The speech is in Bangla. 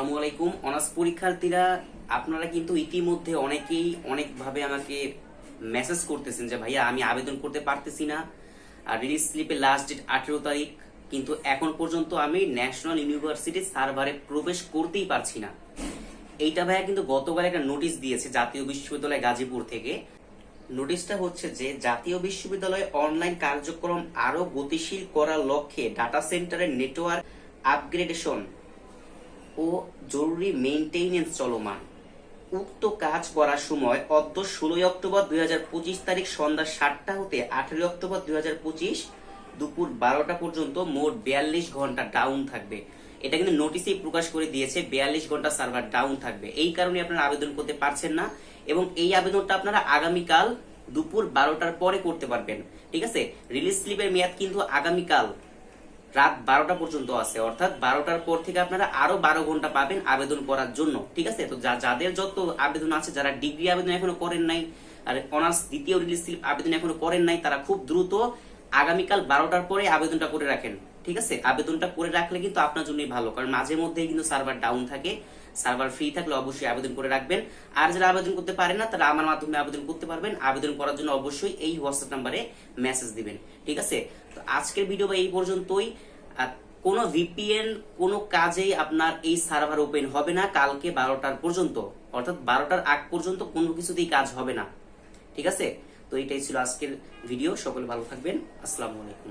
আসসালামু আলাইকুম অনার্স পরীক্ষার্থীরা, আপনারা কিন্তু ইতিমধ্যে অনেকেই অনেকভাবে আমাকে মেসেজ করতেছেন যে ভাইয়া আমি আবেদন করতে পারতেছি না, আর রিলিজ স্লিপে লাস্ট ডেট 18 তারিখ, কিন্তু এখন পর্যন্ত আমি ন্যাশনাল ইউনিভার্সিটি সার্ভারে প্রবেশ করতেই পারছি না। এইটা ভাইয়া কিন্তু গতবার একটা নোটিশ দিয়েছে জাতীয় বিশ্ববিদ্যালয় গাজীপুর থেকে। নোটিশটা হচ্ছে যে জাতীয় বিশ্ববিদ্যালয়ে অনলাইন কার্যক্রম আরো গতিশীল করার লক্ষ্যে ডাটা সেন্টারের নেটওয়ার্ক আপগ্রেডেশন ও জরুরি মেইনটেইনেন্স চলমান। উক্ত কাজ করার সময় অদ্য 16 অক্টোবর 2025 তারিখ সন্ধ্যা 7টা হতে 18 অক্টোবর 2025 দুপুর 12টা পর্যন্ত মোট 42 ঘন্টা ডাউন থাকবে। এটা কিন্তু নোটিশেই প্রকাশ করে দিয়েছে 42 ঘন্টা সার্ভার ডাউন থাকবে। এই কারণে আপনারা আবেদন করতে পারছেন না, এবং এই আবেদনটা আপনারা আগামীকাল দুপুর 12টার পরে করতে পারবেন। ঠিক আছে, রিলিজ স্লিপের মেয়াদ কিন্তু আগামীকাল রাত 12টা পর্যন্ত আছে, অর্থাৎ 12টার পর থেকে আপনারা আরো 12 ঘন্টা পাবেন আবেদন করার জন্য। ঠিক আছে, তো যাদের যত আবেদন আছে, যারা ডিগ্রি আবেদন এখনো করেন নাই আর অনার্স দ্বিতীয় রিলিজ স্লিপ আবেদন এখনো করেন নাই, তারা খুব দ্রুত আগামীকাল 12টার পরে আবেদনটা করে রাখেন। ঠিক আছে, আবেদনটা করে রাখলে কিন্তু আপনার জন্যই ভালো, কারণ মাঝে মধ্যেই কিন্তু সার্ভার ডাউন থাকে। সার্ভার ফ্রি থাকলে অবশ্যই আবেদন করে রাখবেন। আর যারা আবেদন করতে পারেন না, তারা আমার মাধ্যমে আবেদন করতে পারবেন। আবেদন করার জন্য অবশ্যই এই হোয়াটসঅ্যাপ নাম্বারে মেসেজ দিবেন। ঠিক আছে, তো আজকের ভিডিও এই পর্যন্তই। কোনো ভিপিএন কোনো কাজেই আপনার এই সার্ভার ওপেন হবে না কালকে 12টার পর্যন্ত, অর্থাৎ 12টার আগ পর্যন্ত কোনো কিছুতেই কাজ হবে না। ঠিক আছে, তো এটাই ছিল আজকের ভিডিও। সকলে ভালো থাকবেন। আসসালামু আলাইকুম।